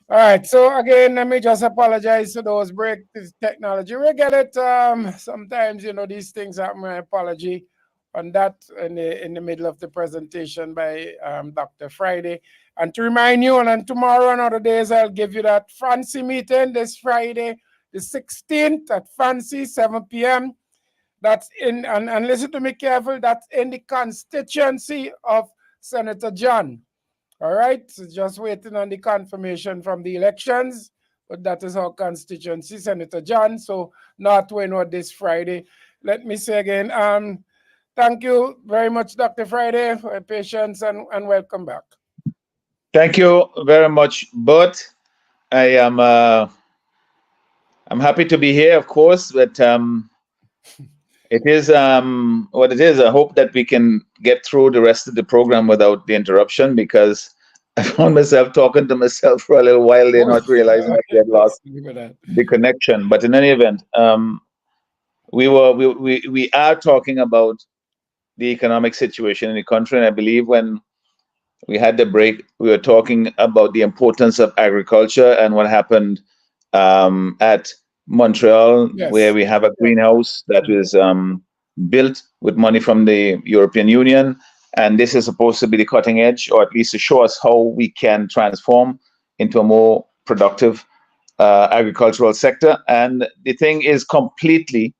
All right. So again, let me just apologize for those break this technology. We get it. Sometimes these things happen. My apology on that in the middle of the presentation by Dr. Friday. And to remind you, and tomorrow and other days, I'll give you that fancy meeting this Friday, the 16th at Fancy, 7 p.m. That's in, and listen to me careful, that's in the constituency of Senator John. All right, so just waiting on the confirmation from the elections, but that is our constituency, Senator John. So North Waynewood this Friday. Let me say again, thank you very much, Dr. Friday, for your patience and welcome back. Thank you very much, Bert. I am I'm happy to be here, of course, but it is what it is. I hope that we can get through the rest of the program without the interruption because I found myself talking to myself for a little while there, Oh, not realizing that we had lost sorry for that. the connection. But in any event, we are talking about the economic situation in the country, and I believe when we had the break, we were talking about the importance of agriculture and what happened at Montreal, where Yes. we have a Yes. greenhouse that was built with money from the European Union. And this is supposed to be the cutting edge, or at least to show us how we can transform into a more productive agricultural sector. And the thing is completely,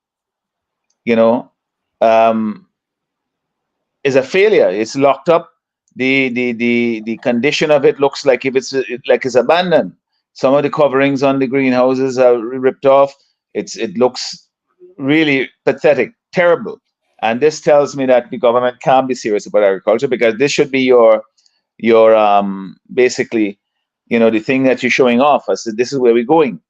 you know, um, is a failure. It's locked up. The condition of it looks like if like it's abandoned. Some of the coverings on the greenhouses are ripped off. It looks really pathetic, terrible. And this tells me that the government can't be serious about agriculture because this should be your basically, the thing that you're showing off. I said this is where we're going,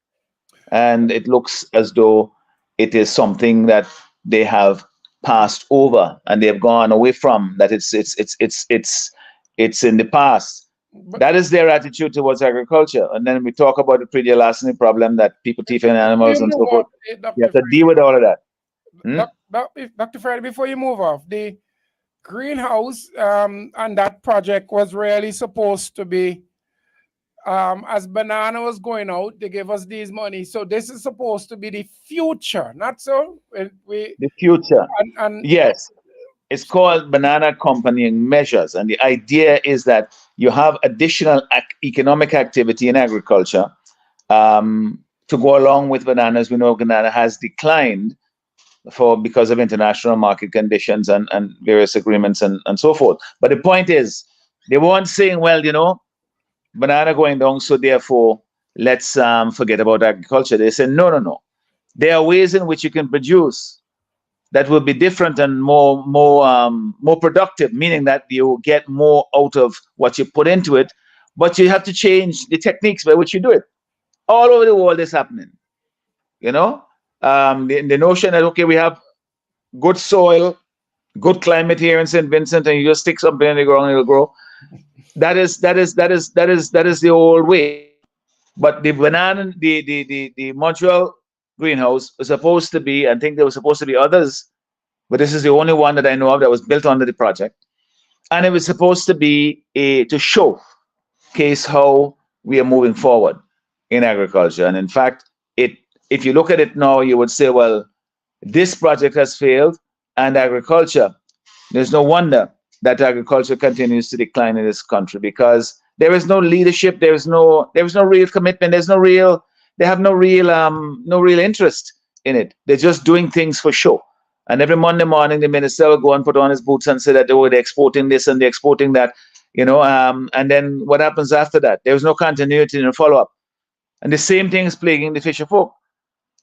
and it looks as though it is something that they have passed over and they have gone away from. That it's in the past. But That is their attitude towards agriculture. And then we talk about the pretty lasting problem that people thieving before you animals and move so forth. off, You have Dr. to deal with all of that. Hmm? Dr. Friday, before you move off, the greenhouse and that project was really supposed to be as banana was going out, they gave us these money. So this is supposed to be the future, not so. We The future. and Yes. It's called banana accompanying measures. And the idea is that you have additional economic activity in agriculture to go along with bananas. We know banana has declined because of international market conditions and various agreements and so forth. But the point is, they weren't saying, well, banana going down, so therefore let's forget about agriculture. They said, no, no, no. There are ways in which you can produce that will be different and more productive, meaning that you get more out of what you put into it, but you have to change the techniques by which you do it. All over the world is happening. You know, the notion that okay, we have good soil, good climate here in St. Vincent, and you just stick something in the ground and it'll grow. That is the old way. But the banana, the Montreal greenhouse was supposed to be. I think there were supposed to be others, but this is the only one that I know of that was built under the project. And it was supposed to be to showcase how we are moving forward in agriculture. And in fact, if you look at it now, you would say, well, this project has failed, and agriculture. There's no wonder that agriculture continues to decline in this country because there is no leadership. There is no real commitment. They have no real interest in it. They're just doing things for show. And every Monday morning, the minister will go and put on his boots and say that oh, they're exporting this and they're exporting that, and then what happens after that? There's no continuity in the follow up. And the same thing is plaguing the fisher folk.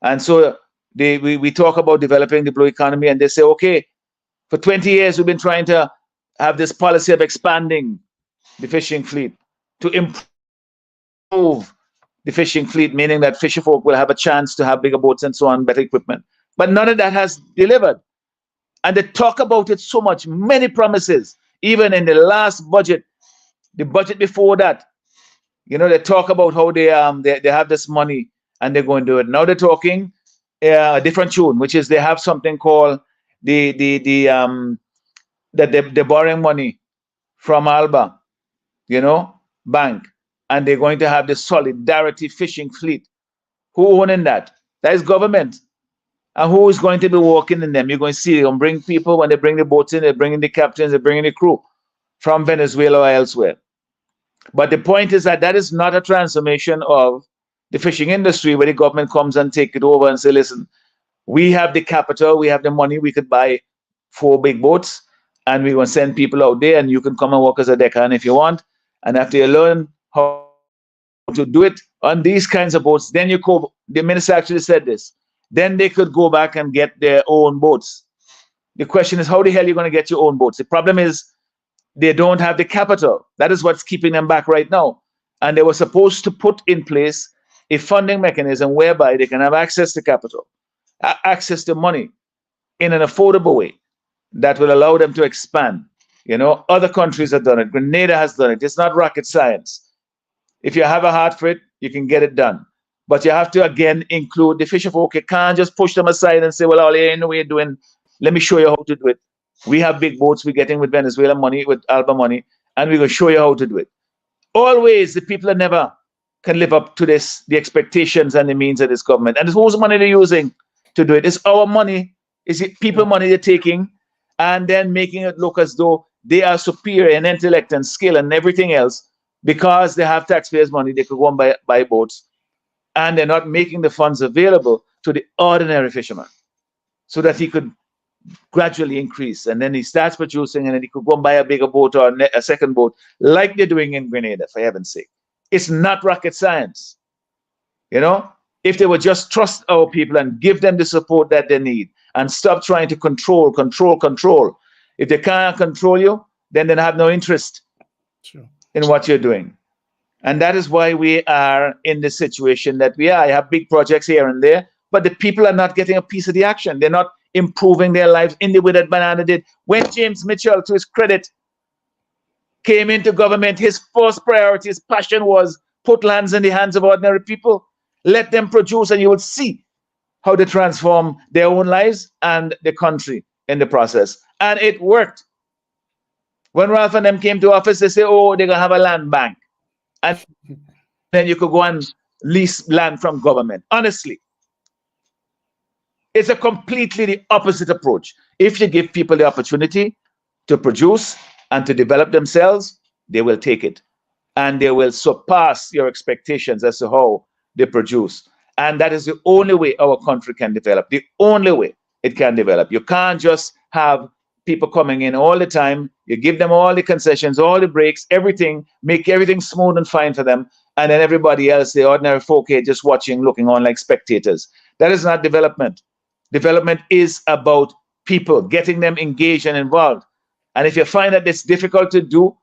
And so we talk about developing the blue economy, and they say, okay, for 20 years, we've been trying to have this policy of expanding the fishing fleet to improve the fishing fleet, meaning that fisher folk will have a chance to have bigger boats and so on, better equipment. But none of that has delivered. And they talk about it so much, many promises, even in the last budget, the budget before that. They talk about how they have this money and they're going to do it. Now they're talking a different tune, which is they have something called the that they're borrowing money from Alba, bank, and they're going to have the Solidarity Fishing Fleet. Who owning that? That is government. And who is going to be working in them? You're going to see them bring people, when they bring the boats in, they're bringing the captains, they're bringing the crew from Venezuela or elsewhere. But the point is that that is not a transformation of the fishing industry where the government comes and take it over and say, listen, we have the capital, we have the money, we could buy 4 big boats, and we're going to send people out there, and you can come and work as a deckhand if you want. And after you learn how to do it on these kinds of boats, then you go, the minister actually said this, then they could go back and get their own boats. The question is, how the hell are you going to get your own boats? The problem is they don't have the capital. That is what's keeping them back right now. And they were supposed to put in place a funding mechanism whereby they can have access to capital, access to money in an affordable way that will allow them to expand. You know, other countries have done it. Grenada has done it. It's not rocket science. If you have a heart for it, you can get it done. But you have to, again, include the fisher folk. You can't just push them aside and say, well, all you know what you're doing, let me show you how to do it. We have big boats we're getting with Venezuela money, with Alba money, and we're going to show you how to do it. Always, the people that never can live up to this, the expectations and the means of this government. And it's whose money they're using to do it. It's our money. It's the people money they're taking and then making it look as though they are superior in intellect and skill and everything else because they have taxpayers' money. They could go and buy boats. And they're not making the funds available to the ordinary fisherman so that he could gradually increase. And then he starts producing, and then he could go and buy a bigger boat or a second boat, like they're doing in Grenada, for heaven's sake. It's not rocket science. You know, if they would just trust our people and give them the support that they need and stop trying to control. If they can't control you, then they have no interest in what you're doing. And that is why we are in the situation that we are. I have big projects here and there, but the people are not getting a piece of the action. They're not improving their lives in the way that Banana did. When James Mitchell, to his credit, came into government, his first priority, his passion was put lands in the hands of ordinary people. Let them produce, and you will see how they transform their own lives and the country in the process. And it worked. When Ralph and them came to office, they say, oh, they're going to have a land bank. And then you could go and lease land from government. Honestly, it's a completely the opposite approach. If you give people the opportunity to produce and to develop themselves, they will take it. And they will surpass your expectations as to how they produce. And that is the only way our country can develop. The only way it can develop. You can't just have people coming in all the time. You give them all the concessions, all the breaks, everything, make everything smooth and fine for them. And then everybody else, the ordinary folk here, just watching, looking on like spectators. That is not development. Development is about people, getting them engaged and involved. And if you find that it's difficult to do,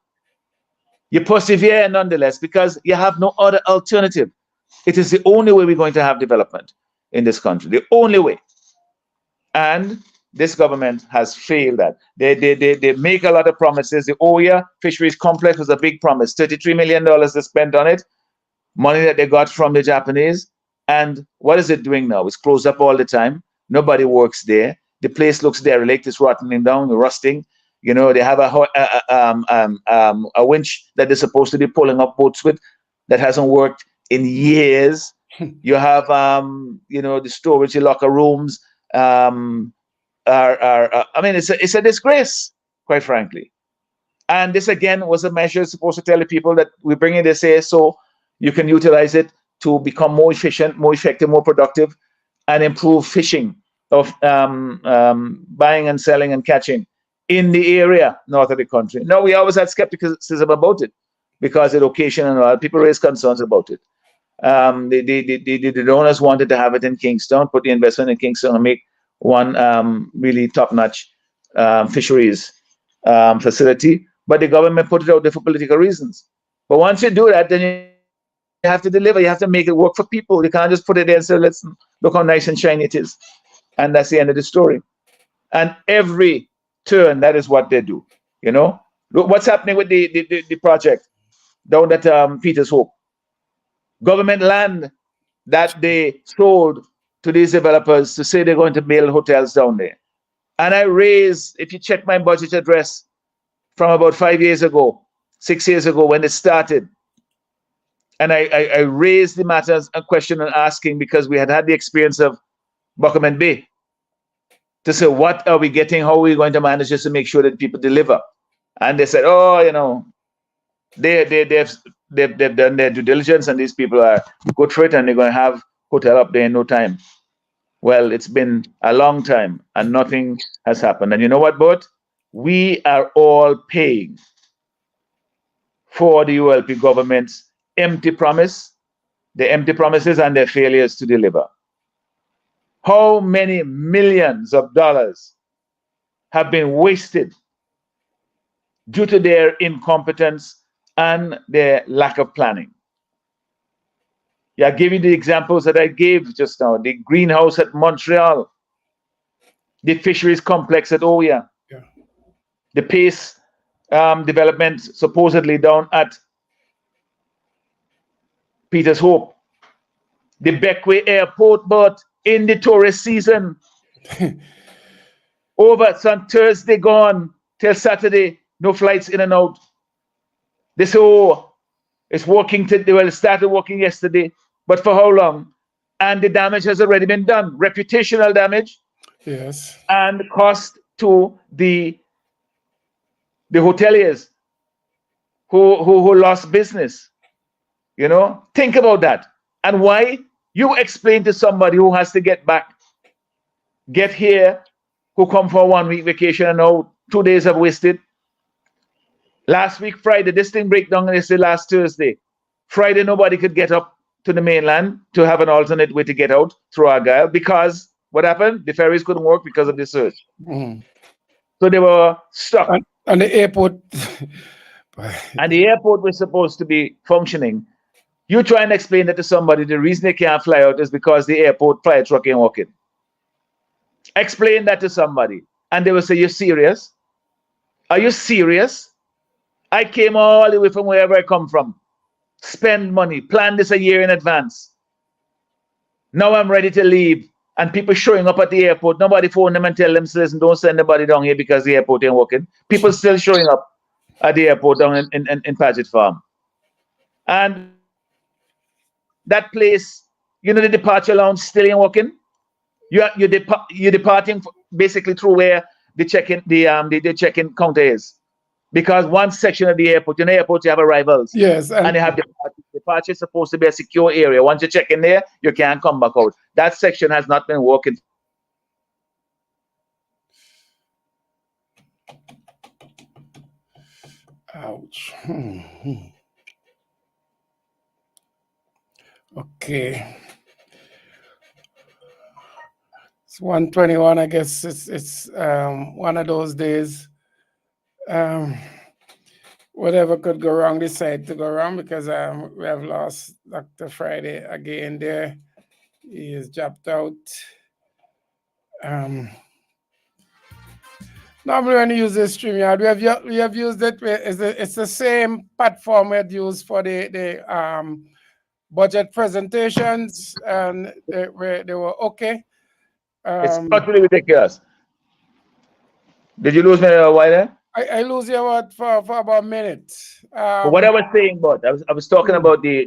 you persevere nonetheless because you have no other alternative. It is the only way we're going to have development in this country, the only way. And this government has failed that. They make a lot of promises. The Oya Fisheries Complex was a big promise. $33 million they spent on it, money that they got from the Japanese. And what is it doing now? It's closed up all the time. Nobody works there. The place looks derelict. It's rotting down, rusting. You know, they have a winch that they're supposed to be pulling up boats with that hasn't worked in years. You have, the storage, the locker rooms. I mean, it's a disgrace, quite frankly. And this again was a measure supposed to tell the people that we're bringing this here so you can utilize it to become more efficient, more effective, more productive, and improve fishing of buying and selling and catching in the area north of the country. No, we always had skepticism about it because the location and all. People raise concerns about it. The owners wanted to have it in Kingston, put the investment in Kingston and make one really top-notch fisheries facility. But the government put it out there for political reasons. But once you do that, then you have to deliver. You have to make it work for people. You can't just put it there and say, let's look how nice and shiny it is. And that's the end of the story. And every turn, that is what they do. You know, look what's happening with the project down at Peters Hope. Government land that they sold to these developers to say they're going to build hotels down there. And I raised, if you check my budget address from about 5 years ago, 6 years ago when it started, And I raised the matter as a question and asking because we had the experience of Buckerman Bay to say, what are we getting? How are we going to manage this to make sure that people deliver? And they said, oh, you know, they've done their due diligence and these people are good for it and they're going to have hotel up there in no time. Well, it's been a long time and nothing has happened. And you know what, Bert? We are all paying for the ULP government's empty promise, the empty promises and their failures to deliver. How many millions of dollars have been wasted due to their incompetence and their lack of planning? Yeah, I gave you the examples that I gave just now. The greenhouse at Montreal, the fisheries complex at Oya, Yeah. the Pace development supposedly down at Peters Hope, the Beckway Airport, but in the tourist season, over some Thursday gone till Saturday, no flights in and out. They say, oh, it's working today. Well, it started working yesterday, but for how long? And the damage has already been done. Reputational damage Yes. and cost to the hoteliers who lost business. You know, think about that. And why? You explain to somebody who has to get back, get here, who come for a 1 week vacation and now 2 days have wasted. Last week, Friday, this thing break down and they say last Thursday. Friday, nobody could get up to the mainland to have an alternate way to get out through Argyle because what happened? The ferries couldn't work because of the surge. Mm. So they were stuck. And the airport. And the airport was supposed to be functioning. You try and explain that to somebody, the reason they can't fly out is because the airport flight truck ain't working. Explain that to somebody. And they will say, you're serious? Are you serious? I came all the way from wherever I come from. Spend money, plan this a year in advance. Now I'm ready to leave. And people showing up at the airport, nobody phone them and tell them, listen, don't send anybody down here because the airport ain't working. People still showing up at the airport down in Paget Farm. And that place, you know, the departure lounge still ain't working. You're departing basically through where the check-in counter is. Because one section of the airport, you know, airport, you have arrivals. Yes. And they have departure is supposed to be a secure area. Once you check in there, you can't come back out. That section has not been working. Ouch. Okay. It's 1:21. I guess it's one of those days. Whatever could go wrong, decide to go wrong because we have lost Dr. Friday again there. He is dropped out. Normally when you use the StreamYard, we have used it. It's the same platform we had used for the budget presentations, and they were okay. It's totally ridiculous. Did you lose me a while there? I lose you for about a minute. What I was saying about, I was talking about the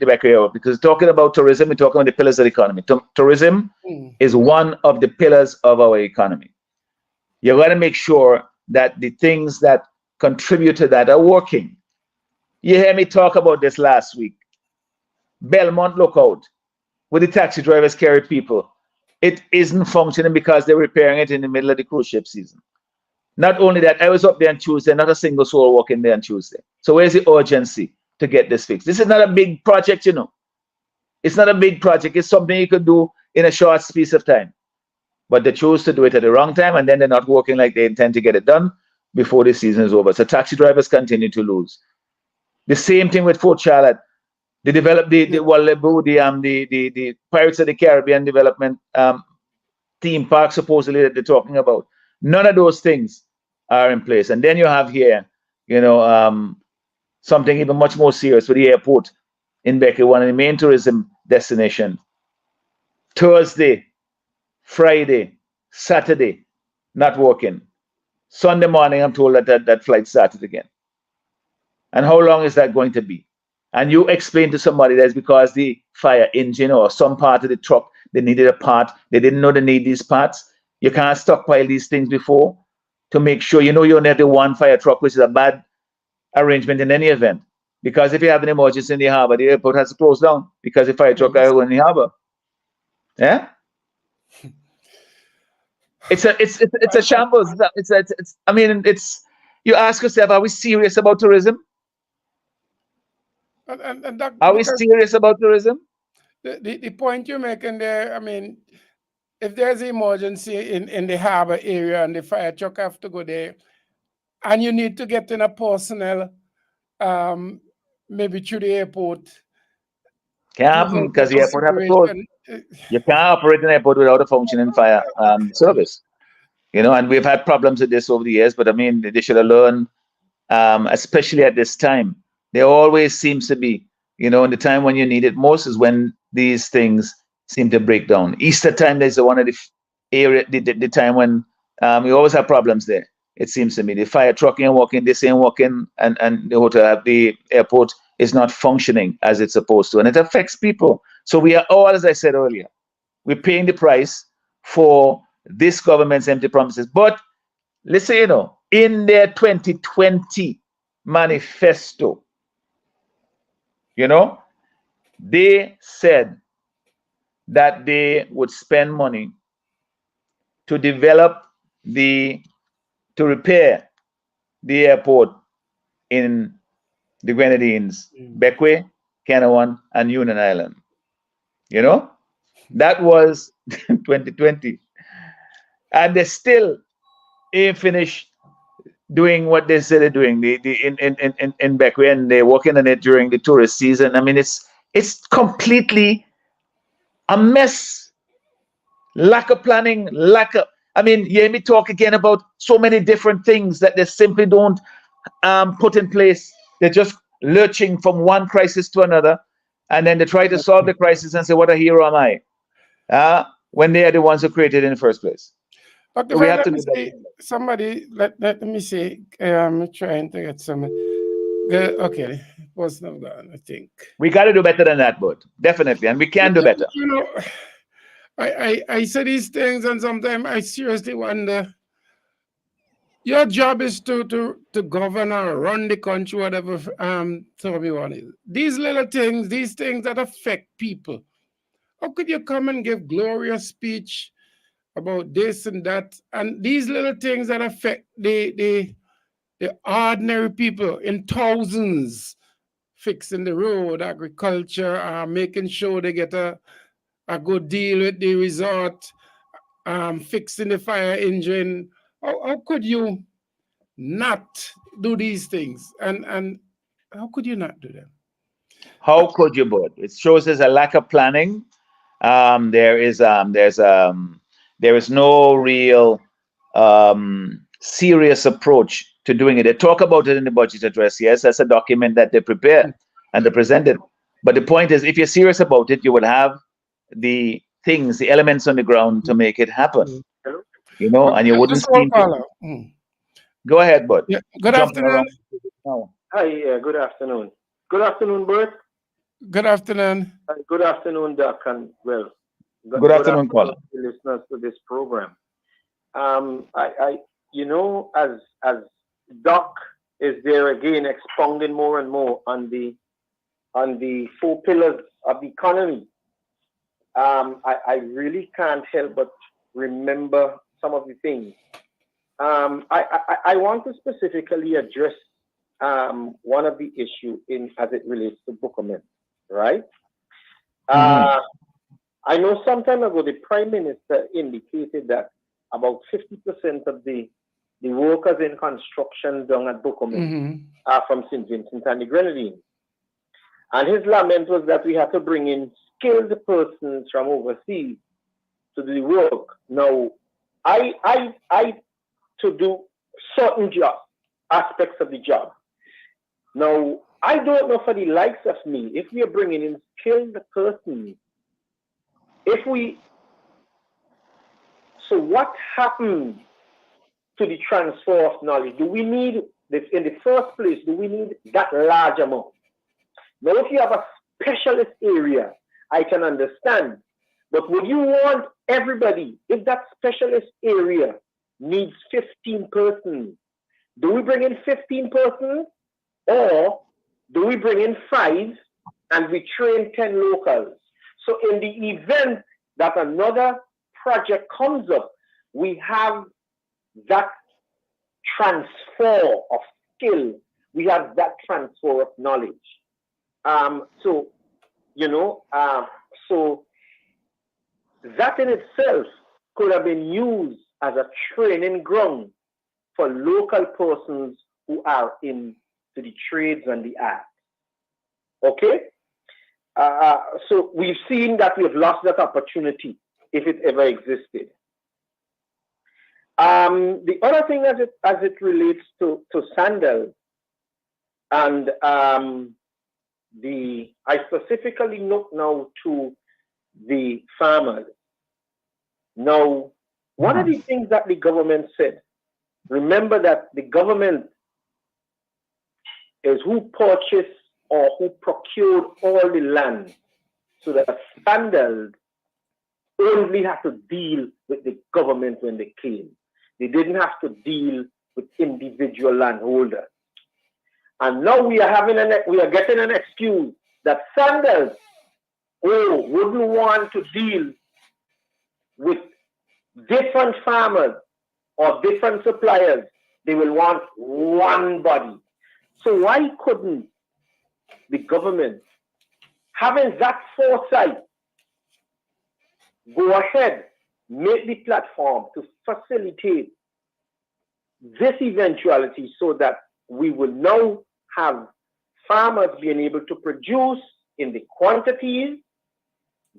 back area because talking about tourism, we're talking about the pillars of the economy. Tourism is one of the pillars of our economy. You got to make sure that the things that contribute to that are working. You hear me talk about this last week. Belmont Lookout, where the taxi drivers carry people. It isn't functioning because they're repairing it in the middle of the cruise ship season. Not only that, I was up there on Tuesday, not a single soul walking there on Tuesday. So where's the urgency to get this fixed? This is not a big project, you know. It's not a big project. It's something you could do in a short space of time. But they chose to do it at the wrong time, and then they're not working like they intend to get it done before the season is over. So taxi drivers continue to lose. The same thing with Fort Charlotte. They developed the Pirates of the Caribbean development theme park, supposedly, that they're talking about. None of those things are in place. And then you have here, you know, something even much more serious with the airport in Becky, one of the main tourism destinations. Thursday, Friday, Saturday, not working. Sunday morning, I'm told that flight started again. And how long is that going to be? and you explain to somebody that's because the fire engine or some part of the truck, they needed a part, they didn't know they need these parts. You can't stockpile these things before to make sure you know you only have the one fire truck, which is a bad arrangement in any event. Because if you have an emergency in the harbor, the airport has to close down because the fire truck are in the harbor. Yeah, it's a shambles. It's I mean, it's you ask yourself, are we serious about tourism? And that, Are we serious about tourism? the point you're making there, I mean, if there's an emergency in the harbor area and the fire truck have to go there, and you need to get in a personnel, maybe through the airport Can't to happen help with because the the airport have to close. situation. You can't operate an airport without a functioning fire service. You know, and we've had problems with this over the years, but I mean, they should have learned, especially at this time. There always seems to be, you know, in the time when you need it most is when these things seem to break down. Easter time, there's one of the area, the time when we always have problems there. It seems to me the fire truck ain't working, this ain't working, and the hotel, the airport is not functioning as it's supposed to, and it affects people. So we are all, as I said earlier, we're paying the price for this government's empty promises. But listen, you know, in their 2020 manifesto, you know, they said that they would spend money to develop to repair the airport in the Grenadines, Bequia, Canouan, and Union Island. You know, that was 2020. And they still ain't finished doing what they said they're doing. In Bequia, and they're working on it during the tourist season. I mean, it's completely a mess. Lack of planning, I mean, you hear me talk again about so many different things that they simply don't put in place. They're just lurching from one crisis to another, and then they try to solve the crisis and say, "What a hero am I?" When they are the ones who created it in the first place. Dr. We Fred, have to let me do see, somebody, let me see. I'm trying to get some. Okay, was not gone, I think. We got to do better than that, but definitely, and we can do better. You know, I say these things, and sometimes I seriously wonder. Your job is to govern or run the country, whatever term you want it. These little things, these things that affect people. How could you come and give glorious speech about this and that, and these little things that affect the ordinary people in thousands, fixing the road, agriculture, making sure they get a good deal with the resort, fixing the fire engine. How could you not do these things? And how could you not do them? How could you, but it shows there's a lack of planning. There is no real serious approach to doing it. They talk about it in the budget address. Yes, that's a document that they prepare and they present it. But the point is, if you're serious about it, you would have the things, the elements on the ground to make it happen. You know, and you wouldn't seem to... Go ahead, bud. Yeah. Good afternoon. Hi, good afternoon. Good afternoon, Bert. Good afternoon. Good afternoon, Doc, and well, good afternoon, Colin. Listeners to this program. You know, as Doc is there again expounding more and more on the 4 pillars of the economy. I really can't help but remember some of the things. I want to specifically address one of the issues as it relates to Bukomen, right? I know some time ago the Prime Minister indicated that about 50% of the workers in construction down at Bukomen are from St. Vincent and the Grenadines. And his lament was that we have to bring in skilled persons from overseas to do the work. Now, I to do certain jobs, aspects of the job. Now, I don't know for the likes of me, if we are bringing in skilled persons, so what happens to the transfer of knowledge? Do we need, in the first place, do we need that large amount? Now, if you have a specialist area, I can understand. But would you want everybody, if that specialist area needs 15 persons, do we bring in 15 persons, or do we bring in 5 and we train 10 locals? So in the event that another project comes up, we have that transfer of skill, we have that transfer of knowledge. So that in itself could have been used as a training ground for local persons who are into the trades and the arts. Okay? So we've seen that we've lost that opportunity if it ever existed. The other thing as it relates to sandals, and I specifically look now to the farmers. Now, one of the things that the government said, remember that the government is who purchased or who procured all the land, so that sandals only have to deal with the government when they came. They didn't have to deal with individual landholders. And now we are getting an excuse that sandals wouldn't want to deal with different farmers or different suppliers. They will want one body. So why couldn't the government, having that foresight, go ahead, make the platform to facilitate this eventuality, so that we will now have farmers being able to produce in the quantities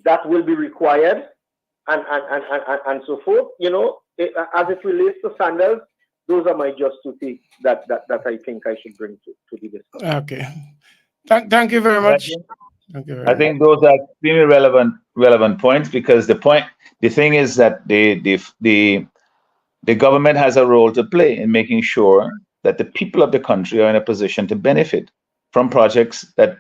that will be required, and so forth. As it relates to sandals, those are my just two things that I think I should bring to the discussion. Okay. Thank you very much. Thank you very I think those are extremely relevant points, because the thing is that the government has a role to play in making sure that the people of the country are in a position to benefit from projects that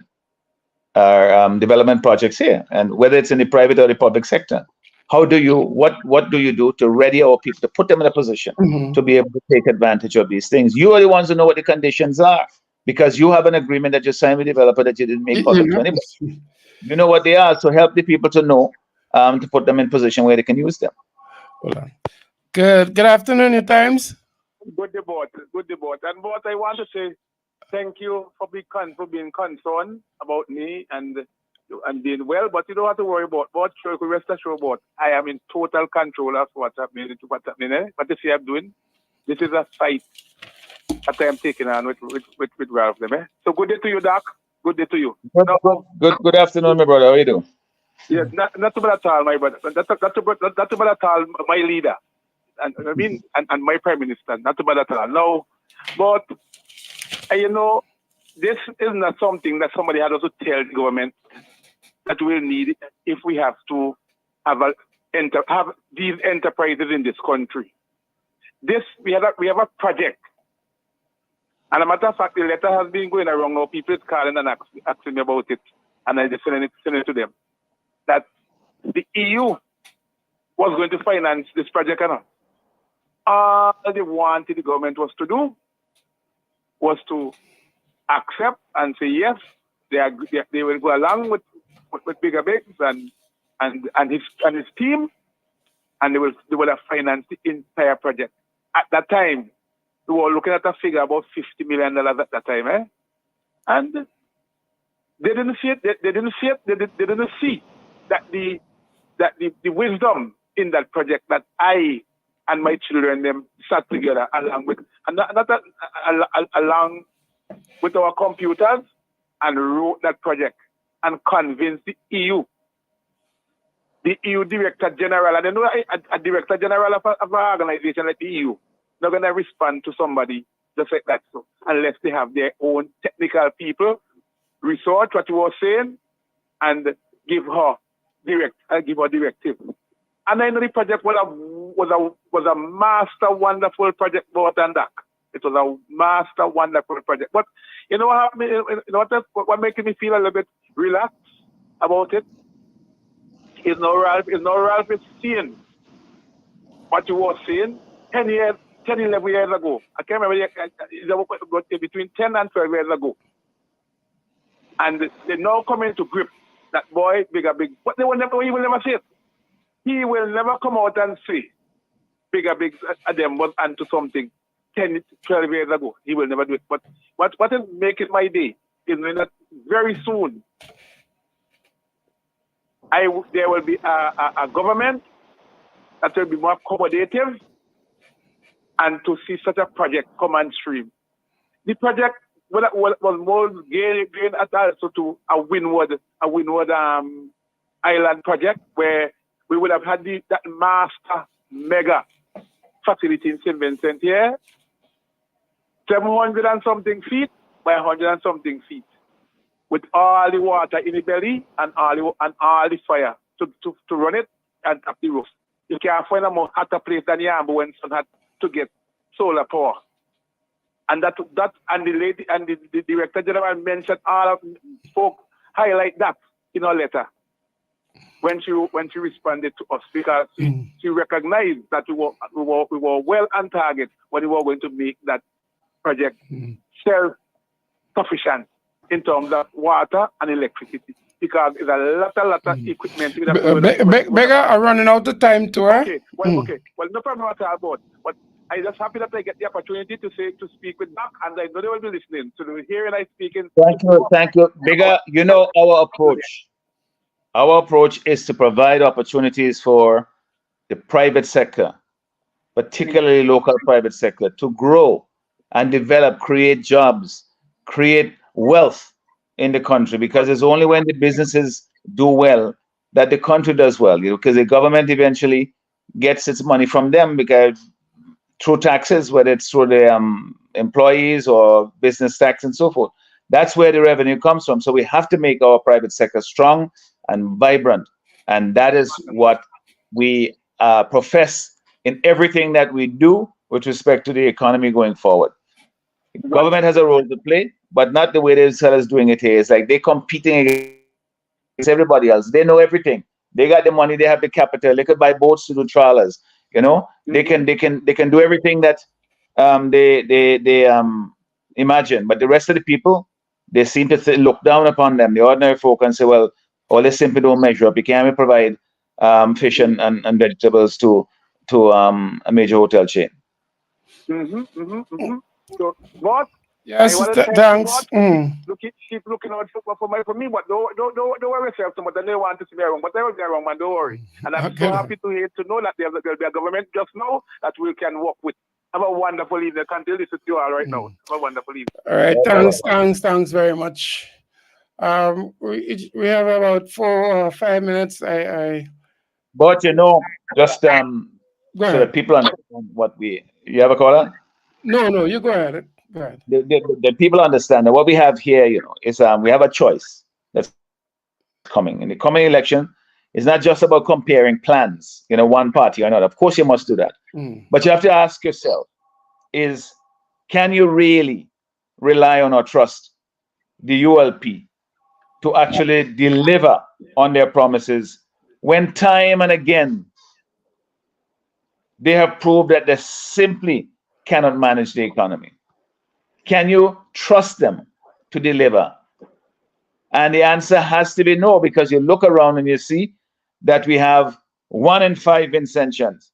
are development projects here, and whether it's in the private or the public sector. What do you do to ready our people, to put them in a position to be able to take advantage of these things? You are the ones who know what the conditions are, because you have an agreement that you signed with the developer that you didn't make public to anybody. You know what they are, so help the people to know, to put them in position where they can use them. Hold on. Good afternoon, Your Times. Good debate. And both, I want to say thank you for being concerned about me and being well, but you don't have to worry about what. Rest assured about I am in total control of what's happening. What you see I'm doing. This is a fight that I am taking on with Ralph. So good day to you, Doc. Good day to you. Good afternoon, my brother. How are you doing? Yeah, not too bad at all, my brother. Not too bad at all, my leader. And I mean, and my prime minister, not too bad at all. No, but this is not something that somebody had to tell the government that we'll need if we have to have these enterprises in this country. We have a project, and a matter of fact, the letter has been going around now. People is calling and asking me about it, and I just send it to them that the EU was going to finance this project, and all they wanted the government was to do was to accept and say yes, they will go along with Bigger Biggs and his team, and they will have financed the entire project. At that time, we were looking at a figure about $50 million at that time, and they didn't see it. They didn't see that the wisdom in that project that I and my children them sat together along with along with our computers and wrote that project and convinced the EU Director General, and I know a Director General of an organization like the EU not going to respond to somebody just like that, so unless they have their own technical people research what you were saying and give her directive. And I know the project was a master, wonderful project, more than that. It was a master, wonderful project. But you know what happened? You know what making me feel a little bit relaxed about it? Is no Ralph is seeing what you were saying 10, 11 years ago. I can't remember, between 10 and 12 years ago. And they now coming to grip that boy, big, but he will never say it. He will never come out and say big, them was onto something 10, 12 years ago. He will never do it. But what is making my day is that very soon there will be a government that will be more accommodative and to see such a project come on stream. The project was more geared at also to a Windward Island project where we would have had that master mega facility in St. Vincent here, 700 and something feet by 100 and something feet, with all the water in the belly and all the fire to run it and tap the roof. You can't find a more hotter place than Yambo when sun had to get solar power. And that and the lady and the director general mentioned all of folk highlight that in her letter when she responded to us, because she recognized that we were well on target when we were going to make that project self-sufficient in terms of water and electricity, because it's a lot of equipment. Beggar are running out of time too, eh? Okay, well, no problem at all about. But I'm just happy that I get the opportunity to speak with Doc, and I know they will be listening. So they will hear and I speaking. Thank you. Beggar, you know our approach. Our approach is to provide opportunities for the private sector, particularly local private sector, to grow and develop, create jobs, create wealth in the country, because it's only when the businesses do well that the country does well, because the government eventually gets its money from them, because through taxes, whether it's through the employees or business tax and so forth. That's where the revenue comes from. So we have to make our private sector strong and vibrant. And that is what we profess in everything that we do with respect to the economy going forward. The government has a role to play, but not the way the sellers doing it here. It's like they're competing against everybody else. They know everything. They got the money, they have the capital, they could buy boats to do trawlers. You know, they can do everything that they imagine, but the rest of the people, they seem to look down upon them, the ordinary folk, and say, well, they simply don't measure up. You can't provide fish and vegetables to a major hotel chain. So, what? Yes, thanks. Keep looking out for me, but don't worry yourself so much. I don't want to see me wrong, but I will be wrong, man. Don't worry. And I'm so happy to know that there will be a government just now that we can work with. Have a wonderful evening. I can't tell this to you all right now. Have a wonderful evening. All right, thanks very much. We have about 4 or 5 minutes. But you know, just so that people understand what you have a caller? No, you go ahead. Go ahead. The people understand that what we have here, you know, is we have a choice that's coming. In the coming election, it's not just about comparing plans, you know, one party or another. Of course, you must do that. But you have to ask yourself, can you really rely on or trust the ULP to actually deliver on their promises when time and again they have proved that they simply cannot manage the economy? Can you trust them to deliver? And the answer has to be no, because you look around and you see that we have 1 in 5 Vincentians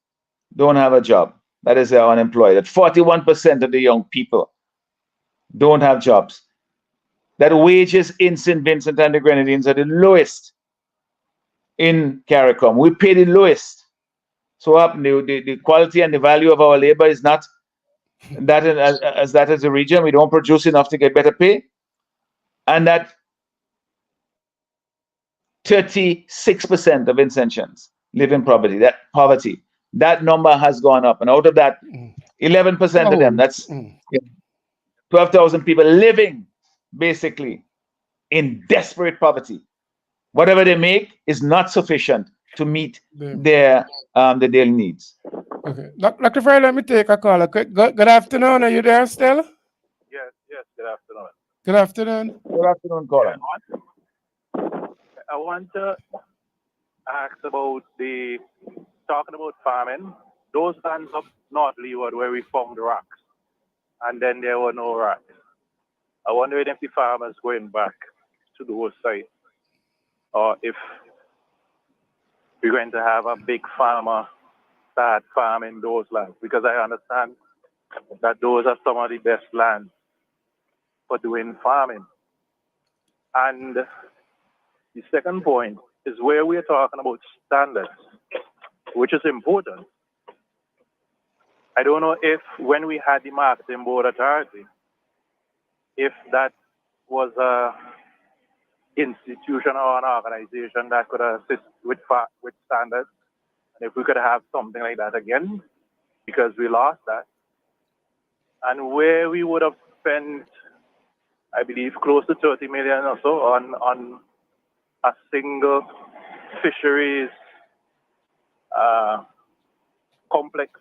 don't have a job. That is, they're unemployed. That 41% of the young people don't have jobs. That wages in St. Vincent and the Grenadines are the lowest in CARICOM. We pay the lowest. So the quality and the value of our labor is not that as a region. We don't produce enough to get better pay. And that 36% of Vincentians live in poverty. That number has gone up. And out of that, 11% of them, that's 12,000 people living basically in desperate poverty. Whatever they make is not sufficient to meet their daily needs. Okay. Dr. Fry, let me take a call. Okay. Good afternoon. Are you there still? Yes, good afternoon. Good afternoon. Good afternoon, caller. I want to ask about talking about farming. Those lands up North Leeward where we found the rocks, and then there were no rocks. I wonder if the farmers going back to those sites, or if we're going to have a big farmer start farming those lands, because I understand that those are some of the best lands for doing farming. And the second point is where we're talking about standards, which is important. I don't know if when we had the Marketing Board Authority, if that was a institution or an organization that could assist with standards, and if we could have something like that again, because we lost that. And where we would have spent, I believe, close to 30 million or so on a single fisheries complex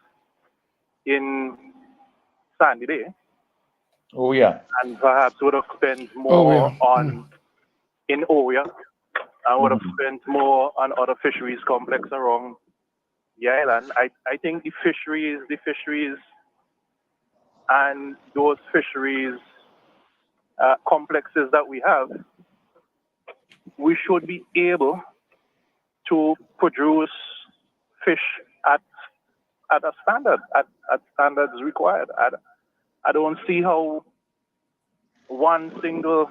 in Sandy Bay, Oh yeah. and perhaps would have spent more on in Oya, and would have spent more on other fisheries complex around the island. I think the fisheries and those fisheries complexes that we have, we should be able to produce fish at a standard, at standards required. I don't see how one single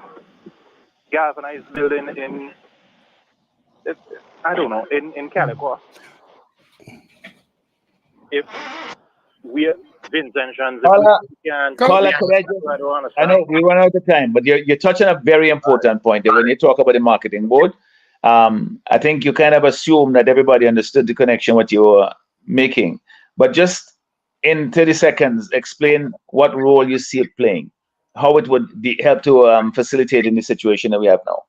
galvanized building in Calico, if we are Vincentians, Caller, I know we run out of time, but you're touching a very important point when you talk about the Marketing Board. I think you kind of assume that everybody understood the connection what you were making, but just in 30 seconds, explain what role you see it playing, how it would help to facilitate in the situation that we have now.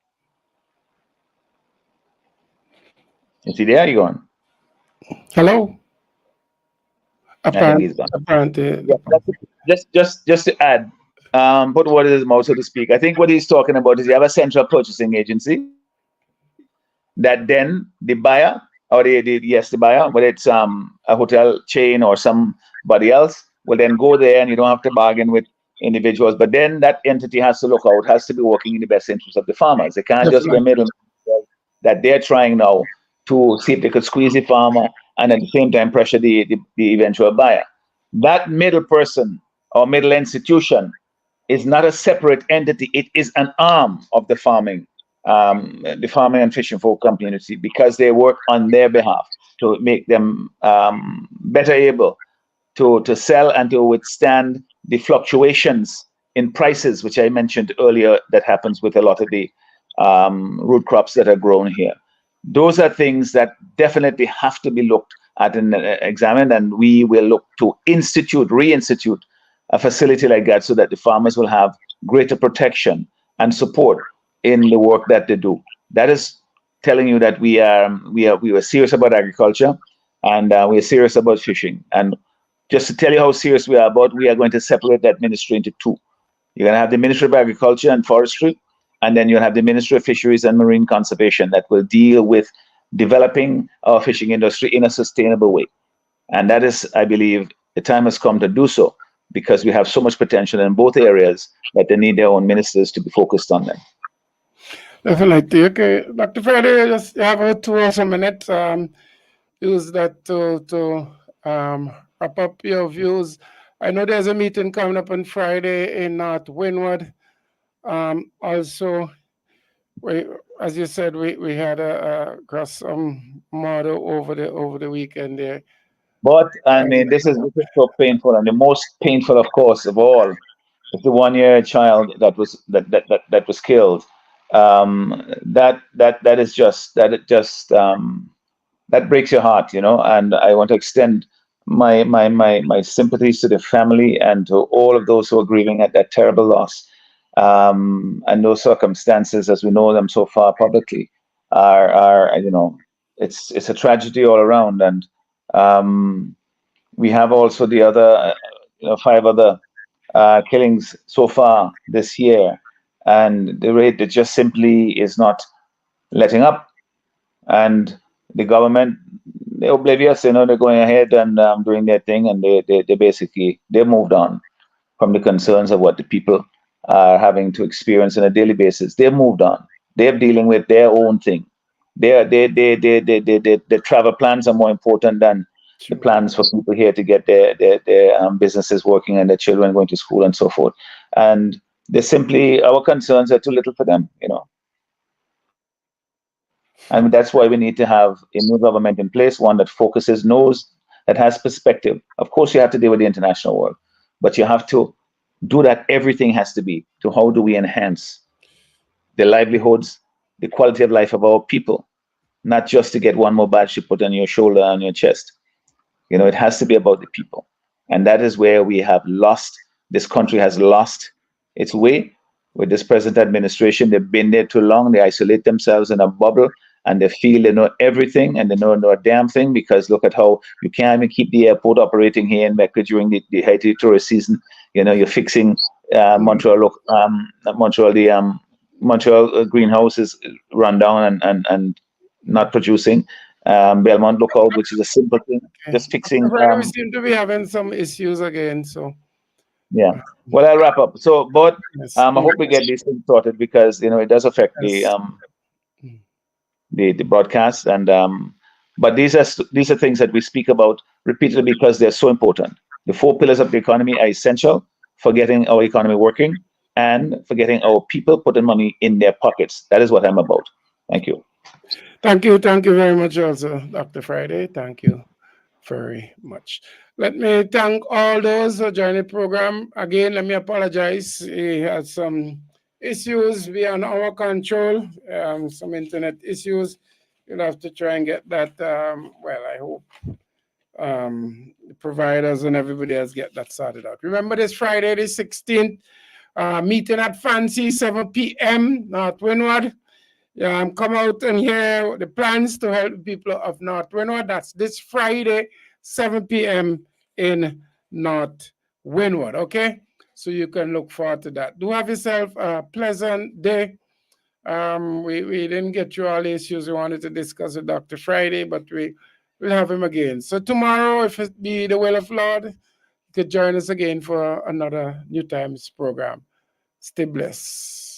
Is he there? You gone? Hello. Apparently, just to add, put what is mouth, so to speak. I think what he's talking about is you have a central purchasing agency that then the buyer, or the buyer, whether it's a hotel chain or somebody else, will then go there, and you don't have to bargain with individuals. But then that entity has to look out, has to be working in the best interest of the farmers. They can't just be a middleman that they're trying now to see if they could squeeze the farmer and at the same time pressure the eventual buyer. That middle person or middle institution is not a separate entity. It is an arm of the farming and fishing folk community, because they work on their behalf to make them better able to sell and to withstand the fluctuations in prices, which I mentioned earlier, that happens with a lot of the root crops that are grown here. Those are things that definitely have to be looked at and examined, and we will look to reinstitute a facility like that so that the farmers will have greater protection and support in the work that they do. That is telling you that we were serious about agriculture, and we are serious about fishing. And just to tell you how serious we are going to separate that ministry into two. You're going to have the Ministry of Agriculture and Forestry, and then you'll have the Ministry of Fisheries and Marine Conservation that will deal with developing our fishing industry in a sustainable way. And that is, I believe, the time has come to do so, because we have so much potential in both areas that they need their own ministers to be focused on them. Definitely. Okay, Dr. Friday, just have 2 or so minutes. Use that to wrap up your views. I know there's a meeting coming up on Friday in North Windward. Also, as you said, we had a cross model over the weekend there. But I mean, this is so painful, and the most painful, of course, of all, is the 1-year child that was killed. That breaks your heart, you know. And I want to extend my sympathies to the family and to all of those who are grieving at that terrible loss. And those circumstances, as we know them so far publicly, are you know, it's a tragedy all around. And We have also the other, 5 other killings so far this year, and the rate that just simply is not letting up. And the government, they're oblivious, they're going ahead and doing their thing, and they basically, they moved on from the concerns of what the people are having to experience on a daily basis. They've moved on. They're dealing with their own thing. Their travel plans are more important than the plans for people here to get their businesses working and their children going to school and so forth. And they simply, our concerns are too little for them, And that's why we need to have a new government in place, one that focuses, knows, that has perspective. Of course, you have to deal with the international world, but you have to do that. Everything has to be to how do we enhance the livelihoods, the quality of life of our people, not just to get one more badge to put on your shoulder, on your chest. It has to be about the people. And that is where we have lost, this country has lost its way with this present administration. They've been there too long. They isolate themselves in a bubble, and they feel they know everything, and they know no damn thing, because look at how you can't even keep the airport operating here in Mecca during the Haiti tourist season. You're fixing Montreal, Montreal greenhouse is run down and not producing. Belmont Lookout, which is a simple thing, just fixing. We seem to be having some issues again, so. Yeah. Well, I'll wrap up. So, but I hope we get these things sorted, because it does affect the broadcast, and but these are things that we speak about repeatedly because they're so important. The 4 pillars of the economy are essential for getting our economy working and for getting our people putting money in their pockets. That is what I'm about. Thank you. Thank you very much also, Dr. Friday. Thank you very much. Let me thank all those who joined the program. Again, let me apologize. We had some issues beyond our control, some internet issues. You'll have to try and get that. Well, I hope the providers and everybody else get that sorted out. Remember this Friday, the 16th, meeting at Fancy, 7 p.m., North Windward. Come out and hear the plans to help people of North Windward. That's this Friday, 7 p.m. in North Windward, okay? So you can look forward to that. Do have yourself a pleasant day. We didn't get through all the issues we wanted to discuss with Dr. Friday, but we'll have him again. So tomorrow, if it be the will of Lord, you could join us again for another New Times program. Stay blessed.